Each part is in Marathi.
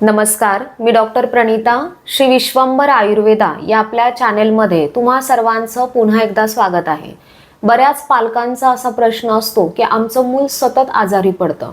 नमस्कार, मी डॉक्टर प्रणिता श्री विश्वंभर आयुर्वेदा या आपल्या चॅनेलमध्ये तुम्हा सर्वांचं पुन्हा एकदा स्वागत आहे। बऱ्याच पालकांचा असा प्रश्न असतो की आमचं मूल सतत आजारी पडतं।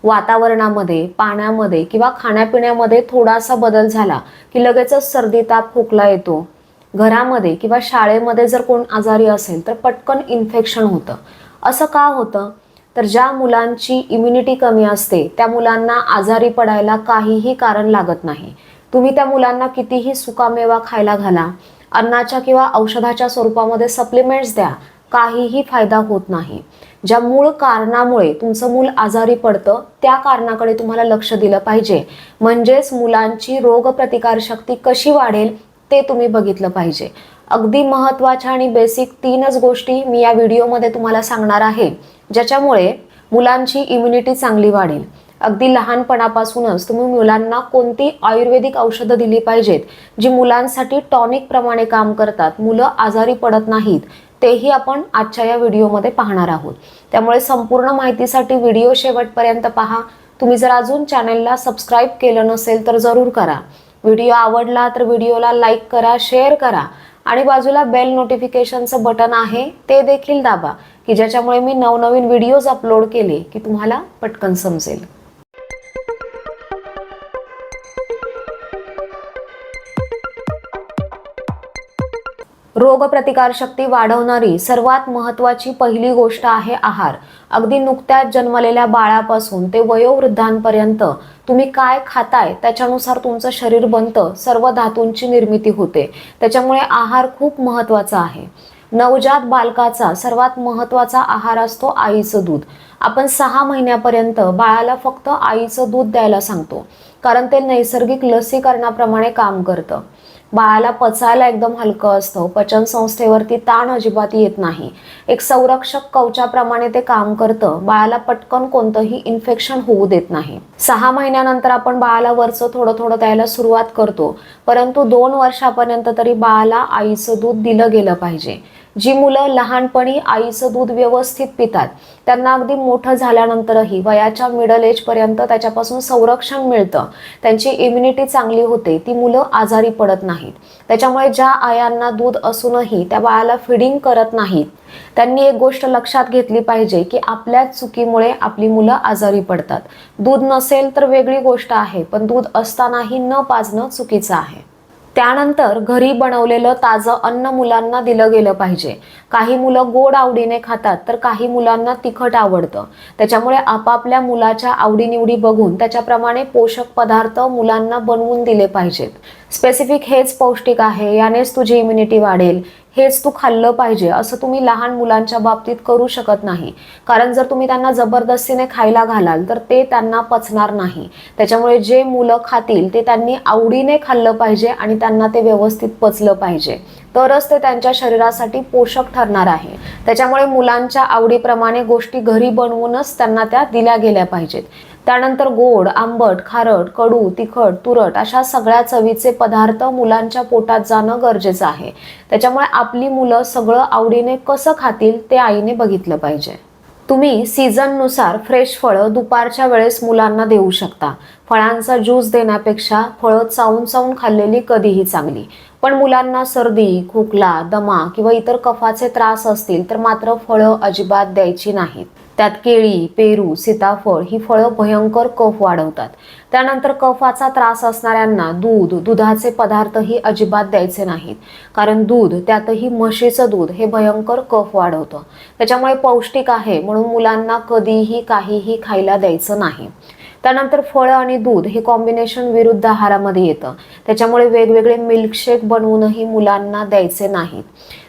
वातावरणामध्ये, पाण्यामध्ये किंवा खाण्यापिण्यामध्ये थोडासा बदल झाला की लगेचच सर्दी ताप खोकला येतो। घरामध्ये किंवा शाळेमध्ये जर कोण आजारी असेल तर पटकन इन्फेक्शन होतं। असं का होतं? तर ज्या मुलांची इम्युनिटी कमी असते त्या मुलांना आजारी पडायला काहीही कारण लागत नाही। तुम्ही त्या मुलांना कितीही सुकामेवा खायला घाला, अन्नाच्या किंवा औषधाच्या स्वरूपामध्ये सप्लिमेंट्स द्या, काहीही फायदा होत नाही। ज्या मूळ कारणामुळे तुमचं मूल आजारी पडतं त्या कारणाकडे तुम्हाला लक्ष दिलं पाहिजे। म्हणजेच मुलांची रोगप्रतिकारशक्ती कशी वाढेल ते तुम्ही बघितलं पाहिजे। अगदी महत्त्वाच्या आणि बेसिक तीनच गोष्टी मी या व्हिडिओमध्ये तुम्हाला सांगणार आहे, ज्याच्यामुळे मुलांची इम्युनिटी चांगली वाढेल। अगदी लहानपणापासूनच तुम्ही मुलांना कोणती आयुर्वेदिक औषधं दिली पाहिजेत जी मुलांसाठी टॉनिक प्रमाणे काम करतात, मुलं आजारी पडत नाहीत, तेही आपण आजच्या या व्हिडिओमध्ये पाहणार आहोत। त्यामुळे संपूर्ण माहितीसाठी व्हिडिओ शेवटपर्यंत पहा। तुम्ही जर अजून चॅनलला सबस्क्राईब केलं नसेल तर जरूर करा। व्हिडिओ आवडला तर व्हिडिओला लाईक करा, शेअर करा आणि बाजूला बेल नोटिफिकेशनचं बटन आहे ते देखील दाबा की ज्याच्यामुळे मी नवनवीन व्हिडिओज अपलोड केले की तुम्हाला पटकन समजेल। रोगप्रतिकारशक्ती वाढवणारी सर्वात महत्त्वाची पहिली गोष्ट आहे आहार। अगदी नुकत्याच जन्मलेल्या बाळापासून ते वयोवृद्धांपर्यंत तुम्ही काय खाताय त्याच्यानुसार तुमचं शरीर बनतं, सर्व धातूंची निर्मिती होते। त्याच्यामुळे आहार खूप महत्त्वाचा आहे। नवजात बालकाचा सर्वात महत्त्वाचा आहार असतो आईचं दूध। आपण 6 महिन्यापर्यंत बाळाला फक्त आईचं दूध द्यायला सांगतो, कारण ते नैसर्गिक लसीकरणाप्रमाणे काम करतं। बाळाला पचायला एकदम हलकं असतं, पचन संस्थेवरती ताण अजिबात येत नाही, एक संरक्षक कवचाप्रमाणे ते काम करतं। बाळाला पटकन कोणतंही इन्फेक्शन होऊ देत नाही। 6 महिन्यानंतर आपण बाळाला वरचं थोडं थोडं द्यायला सुरुवात करतो, परंतु 2 वर्षापर्यंत तरी बाळाला आईचं दूध दिलं गेलं पाहिजे। जी मुलं लहानपणी आईचं दूध व्यवस्थित पितात त्यांना अगदी मोठं झाल्यानंतरही वयाच्या मिडल एज पर्यंत त्याच्यापासून संरक्षण मिळतं, त्यांची इम्युनिटी चांगली होते, ती मुलं आजारी पडत नाहीत। त्याच्यामुळे ज्या आयांना दूध असूनही त्या बाळाला फीडिंग करत नाहीत त्यांनी एक गोष्ट लक्षात घेतली पाहिजे की आपल्या चुकीमुळे आपली मुलं आजारी पडतात। दूध नसेल तर वेगळी गोष्ट आहे, पण दूध असतानाही न पाजणं चुकीचं आहे। त्यानंतर घरी बनवलेलं ताजं अन्न मुलांना दिलं गेलं पाहिजे। काही मुलं गोड आवडीने खातात तर काही मुलांना तिखट आवडतं। त्याच्यामुळे आपापल्या मुलाच्या आवडीनिवडी बघून त्याच्याप्रमाणे पोषक पदार्थ मुलांना बनवून दिले पाहिजेत। स्पेसिफिक हेच पौष्टिक आहे, यानेच तुझी इम्युनिटी वाढेल, हेच तू खाल्लं पाहिजे असं तुम्ही लहान मुलांच्या बाबतीत करू शकत नाही, कारण जर तुम्ही त्यांना जबरदस्तीने खायला घालाल तर ते त्यांना पचणार नाही। त्याच्यामुळे जे मुलं खातील ते त्यांनी आवडीने खाल्लं पाहिजे आणि त्यांना ते व्यवस्थित पचलं पाहिजे, तरच ते त्यांच्या शरीरासाठी पोषक ठरणार आहे। त्याच्यामुळे मुलांच्या आवडीप्रमाणे गोष्टी घरी बनवूनच त्यांना त्या दिल्या गेल्या पाहिजेत। त्यानंतर गोड, आंबट, खारट, कडू, तिखट, तुरट अशा सगळ्या चवीचे पदार्थ मुलांच्या पोटात जाणं गरजेचं आहे। त्याच्यामुळे आपली मुलं सगळं आवडीने कसं खातील ते आईने बघितलं पाहिजे। तुम्ही सीझननुसार फ्रेश फळं दुपारच्या वेळेस मुलांना देऊ शकता। फळांचा ज्यूस देण्यापेक्षा फळं चावून चावून खाल्लेली कधीही चांगली। पण मुलांना सर्दी, खोकला, दमा किंवा इतर कफाचे त्रास असतील तर मात्र फळं अजिबात द्यायची नाहीत। त्यात केळी, पेरू, सीताफळ ही फळं भयंकर कफ वाढवतात। त्यानंतर कफाचा त्रास असणाऱ्यांना दूध, दुधाचे पदार्थही अजिबात द्यायचे नाहीत, कारण दूध, त्यातही म्हशीचं दूध हे भयंकर कफ वाढवतं। त्याच्यामुळे पौष्टिक आहे म्हणून मुलांना कधीही काहीही खायला द्यायचं नाही। त्यानंतर फळं आणि दूध हे कॉम्बिनेशन विरुद्ध आहारामध्ये येतं, त्याच्यामुळे वेगवेगळे मिल्कशेक बनवूनही मुलांना द्यायचे नाहीत।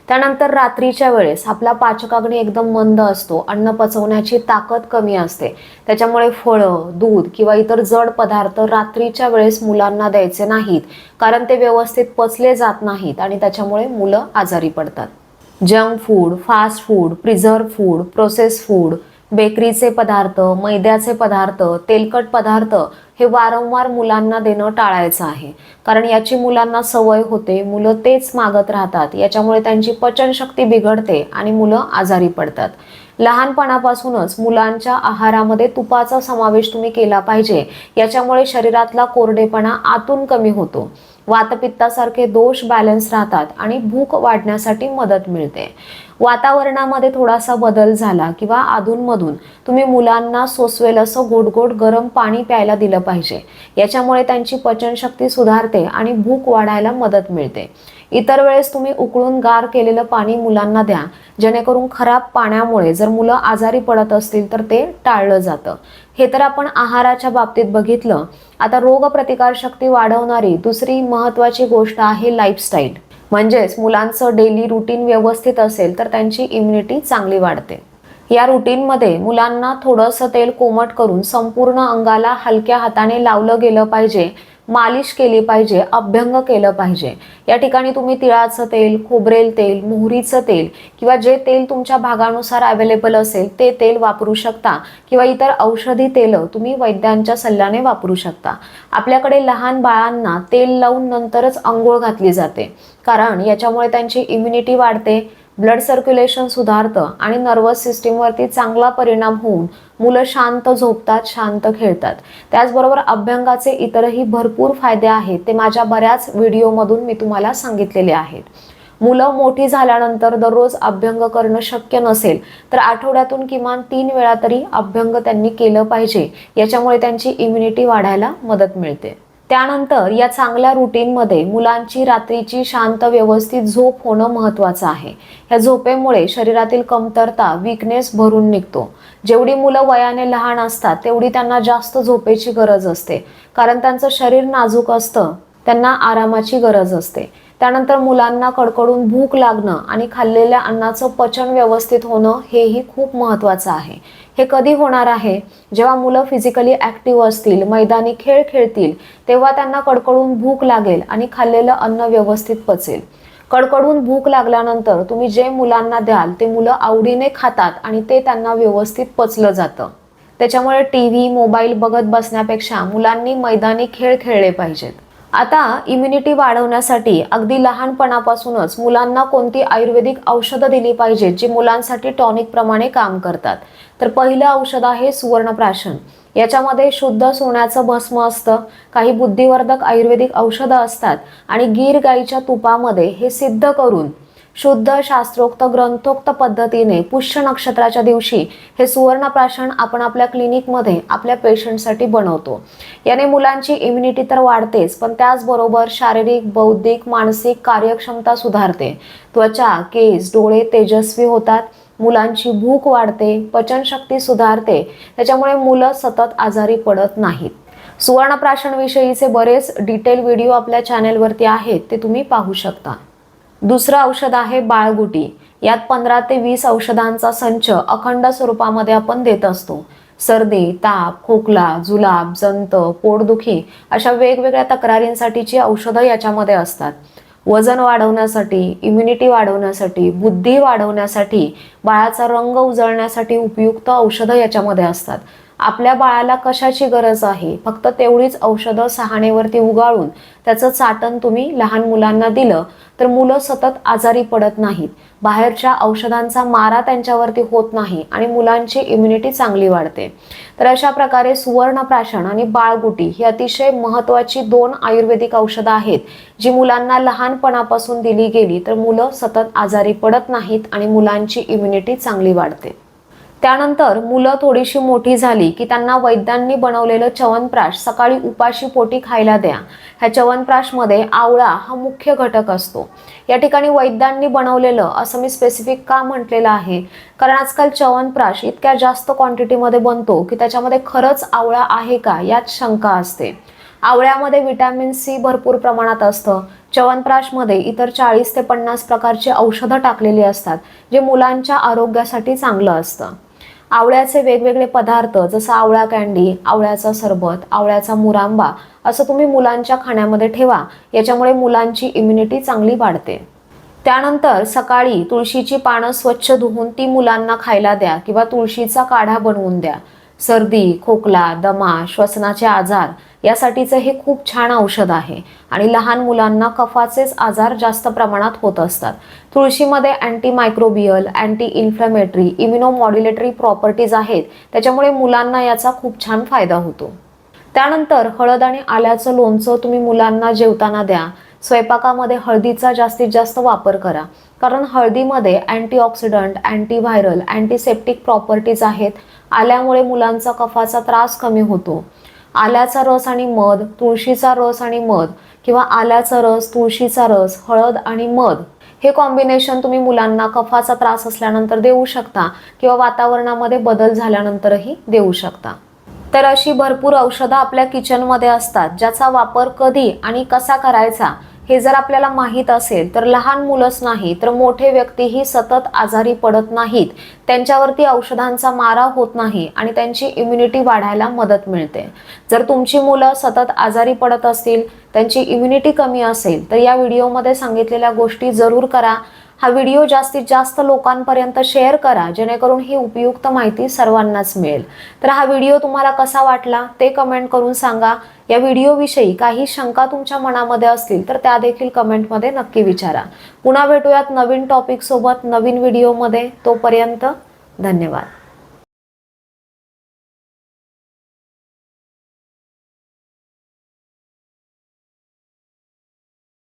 त्यानंतर रात्रीच्या वेळेस आपला पाचकाग्नी एकदम मंद असतो, अन्न पचवण्याची ताकद कमी असते। त्याच्यामुळे फळं, दूध किंवा इतर जड पदार्थ रात्रीच्या वेळेस मुलांना द्यायचे नाहीत, कारण ते व्यवस्थित पचले जात नाहीत आणि त्याच्यामुळे मुलं आजारी पडतात। Junk food, fast food, preserve food, process food, बेकरीचे पदार्थ, मैद्याचे पदार्थ, तेलकट पदार्थ हे वारंवार मुलांना देणं टाळायचं आहे, कारण याची मुलांना सवय होते, मुलं तेच मागत राहतात। याच्यामुळे त्यांची पचनशक्ती बिघडते आणि मुलं आजारी पडतात। लहानपणापासूनच मुलांच्या आहारामध्ये तुपाचा समावेश तुम्ही केला पाहिजे. याच्यामुळे शरीरातला कोरडेपणा आतून कमी होतो, वातपित्तासारखे दोष बॅलन्स राहतात आणि भूक वाढण्यासाठी मदत मिळते. वातावरणामध्ये थोडासा बदल झाला किंवा अधूनमधून तुम्ही मुलांना सोसवेल असं गोड गरम पाणी प्यायला दिलं पाहिजे. याच्यामुळे त्यांची पचनशक्ती सुधारते आणि भूक वाढायला मदत मिळते. इतर वेळेस तुम्ही उकळून गार केलेलं पाणी मुलांना द्या, जेणेकरून खराब पाण्यामुळे जर मुलं आजारी पडत असतील तर ते टाळलं जातं. हे तर आपण आहाराच्या बाबतीत बघितलं. आता रोगप्रतिकारशक्ती वाढवणारी दुसरी महत्त्वाची गोष्ट आहे लाईफस्टाईल. म्हणजेच मुलांचं डेली रुटीन व्यवस्थित असेल तर त्यांची इम्युनिटी चांगली वाढते. या रुटीनमध्ये मुलांना थोडंसं तेल कोमट करून संपूर्ण अंगाला हलक्या हाताने लावलं गेलं पाहिजे, मालिश केली पाहिजे, अभ्यंग केलं पाहिजे. या ठिकाणी तुम्ही तिळाचं तेल, खोबरेल तेल, मोहरीचं तेल किंवा जे तेल तुमच्या भागानुसार अवेलेबल असेल ते तेल वापरू शकता किंवा इतर औषधी तेलं तुम्ही वैद्यांच्या सल्ल्याने वापरू शकता. आपल्याकडे लहान बाळांना तेल लावून नंतरच अंघोळ घातली जाते, कारण याच्यामुळे त्यांची इम्युनिटी वाढते, ब्लड सर्क्युलेशन सुधारतं आणि नर्वस सिस्टीमवरती चांगला परिणाम होऊन मुलं शांत झोपतात, शांत खेळतात. त्याचबरोबर अभ्यंगाचे इतरही भरपूर फायदे आहेत, ते माझ्या बऱ्याच व्हिडिओमधून मी तुम्हाला सांगितलेले आहेत. मुलं मोठी झाल्यानंतर दररोज अभ्यंग करणं शक्य नसेल तर आठवड्यातून किमान 3 वेळा तरी अभ्यंग त्यांनी केलं पाहिजे. याच्यामुळे त्यांची इम्युनिटी वाढायला मदत मिळते. त्यानंतर या चांगल्या रुटीनमध्ये मुलांची रात्रीची शांत व्यवस्थित झोप होणं महत्त्वाचं आहे. ह्या झोपेमुळे शरीरातील कमतरता, वीकनेस भरून निघतो. जेवढी मुलं वयाने लहान असतात तेवढी त्यांना जास्त झोपेची गरज असते, कारण त्यांचं शरीर नाजूक असतं, त्यांना आरामाची गरज असते. त्यानंतर मुलांना कडकडून भूक लागणं आणि खाल्लेल्या अन्नाचं पचन व्यवस्थित होणं हेही खूप महत्त्वाचं आहे. हे कधी होणार आहे? जेव्हा मुलं फिजिकली ॲक्टिव्ह असतील, मैदानी खेळ खेळतील, तेव्हा त्यांना कडकडून भूक लागेल आणि खाल्लेलं अन्न व्यवस्थित पचेल. कडकडून भूक लागल्यानंतर तुम्ही जे मुलांना द्याल ते मुलं आवडीने खातात आणि ते त्यांना व्यवस्थित पचलं जातं. त्याच्यामुळे TV, मोबाईल बघत बसण्यापेक्षा मुलांनी मैदानी खेळ खेळले पाहिजेत. आता इम्युनिटी वाढवण्यासाठी अगदी लहानपणापासूनच मुलांना कोणती आयुर्वेदिक औषधं दिली पाहिजेत जी मुलांसाठी टॉनिक प्रमाणे काम करतात? तर पहिलं औषध आहे सुवर्णप्राशन. याच्यामध्ये शुद्ध सोन्याचं भस्म असतं, काही बुद्धिवर्धक आयुर्वेदिक औषधं असतात आणि गीर गाईच्या तुपामध्ये हे सिद्ध करून शुद्ध शास्त्रोक्त ग्रंथोक्त पद्धतीने पुष्य नक्षत्राच्या दिवशी हे सुवर्णप्राशन आपण आपल्या क्लिनिकमध्ये आपल्या पेशंटसाठी बनवतो. याने मुलांची इम्युनिटी तर वाढतेच, पण त्याचबरोबर शारीरिक, बौद्धिक, मानसिक कार्यक्षमता सुधारते. त्वचा, केस, डोळे तेजस्वी होतात, मुलांची भूक वाढते, पचनशक्ती सुधारते. त्याच्यामुळे मुलं सतत आजारी पडत नाहीत. सुवर्णप्राशनविषयीचे बरेच डिटेल व्हिडिओ आपल्या चॅनेलवरती आहेत, ते तुम्ही पाहू शकता. दुसरं औषध आहे बाळगुटी. यात 15 ते 20 औषधांचा संच अखंड स्वरूपामध्ये आपण देत असतो. सर्दी, ताप, खोकला, जुलाब, जंत, पोटदुखी अशा वेगवेगळ्या तक्रारींसाठीची औषधं याच्यामध्ये असतात. वजन वाढवण्यासाठी, इम्युनिटी वाढवण्यासाठी, बुद्धी वाढवण्यासाठी, बाळाचा रंग उजळण्यासाठी उपयुक्त औषधं याच्यामध्ये असतात. आपल्या बाळाला कशाची गरज आहे फक्त तेवढीच औषधं सहाणेवरती उगाळून त्याचं चाटण तुम्ही लहान मुलांना दिलं तर मुलं सतत आजारी पडत नाहीत. बाहेरच्या औषधांचा मारा त्यांच्यावरती होत नाही आणि मुलांची इम्युनिटी चांगली वाढते. तर अशा प्रकारे सुवर्णप्राशन आणि बाळगुटी ही अतिशय महत्त्वाची 2 आयुर्वेदिक औषधं आहेत, जी मुलांना लहानपणापासून दिली गेली तर मुलं सतत आजारी पडत नाहीत आणि मुलांची इम्युनिटी चांगली वाढते. त्यानंतर मुलं थोडीशी मोठी झाली की त्यांना वैद्यांनी बनवलेलं च्यवनप्राश सकाळी उपाशी पोटी खायला द्या. ह्या च्यवनप्राशमध्ये आवळा हा मुख्य घटक असतो. या ठिकाणी वैद्यांनी बनवलेलं असं मी स्पेसिफिक का म्हटलेलं आहे, कारण आजकाल च्यवनप्राश इतक्या जास्त क्वांटिटीमध्ये बनतो की त्याच्यामध्ये खरंच आवळा आहे का यात शंका असते. आवळ्यामध्ये व्हिटॅमिन C भरपूर प्रमाणात असतं. च्यवनप्राशमध्ये इतर 40 ते 50 प्रकारची औषधं टाकलेली असतात, जे मुलांच्या आरोग्यासाठी चांगलं असतं. आवळ्याचे वेगवेगळे पदार्थ जसं आवळा कँडी, आवळ्याचा सरबत, आवळ्याचा मुरांबा असं तुम्ही मुलांच्या खाण्यामध्ये ठेवा. याच्यामुळे मुलांची इम्युनिटी चांगली वाढते. त्यानंतर सकाळी तुळशीची पानं स्वच्छ धुवून ती मुलांना खायला द्या किंवा तुळशीचा काढा बनवून द्या. सर्दी, खोकला, दमा, श्वसनाचे आजार यासाठीचं हे खूप छान औषध आहे आणि लहान मुलांना कफाचेच आजार जास्त प्रमाणात होत असतात. तुळशीमध्ये anti microbial, anti inflammatory, immunomodulatory properties आहेत, त्याच्यामुळे मुलांना याचा खूप छान फायदा होतो. त्यानंतर हळद आणि आल्याचं लोणचं तुम्ही मुलांना जेवताना द्या. स्वयंपाकामध्ये हळदीचा जास्तीत जास्त वापर करा, कारण हळदीमध्ये अँटीऑक्सिडंट, अँटीव्हायरल, अँटीसेप्टिक प्रॉपर्टीज आहेत. आल्यामुळे मुलांचा कफाचा त्रास कमी होतो. आल्याचा रस आणि मध, तुळशीचा रस आणि मध किंवा आल्याचा रस, तुळशीचा रस, हळद आणि मध हे कॉम्बिनेशन तुम्ही मुलांना कफाचा त्रास असल्यानंतर देऊ शकता किंवा वातावरणामध्ये बदल झाल्यानंतरही देऊ शकता. तर अशी भरपूर औषधं आपल्या किचनमध्ये असतात, ज्याचा वापर कधी आणि कसा करायचा हे जर आपल्याला माहीत असेल तर लहान मुलंच नाही तर मोठे व्यक्तीही सतत आजारी पडत नाहीत. त्यांच्यावरती औषधांचा मारा होत नाही आणि त्यांची इम्युनिटी वाढायला मदत मिळते. जर तुमची मुलं सतत आजारी पडत असतील, त्यांची इम्युनिटी कमी असेल, तर या व्हिडिओमध्ये सांगितलेल्या गोष्टी जरूर करा. हा व्हिडिओ जास्तीत जास्त लोकांपर्यंत शेअर करा, जेणेकरून ही उपयुक्त माहिती सर्वांनाच मिळेल. तर हा व्हिडिओ तुम्हाला कसा वाटला ते कमेंट करून सांगा. या व्हिडिओविषयी काही शंका तुमच्या मनामध्ये असतील तर त्या देखील कमेंटमध्ये नक्की विचारा. पुन्हा भेटूयात नवीन टॉपिक सोबत नवीन व्हिडिओमध्ये. तोपर्यंत धन्यवाद.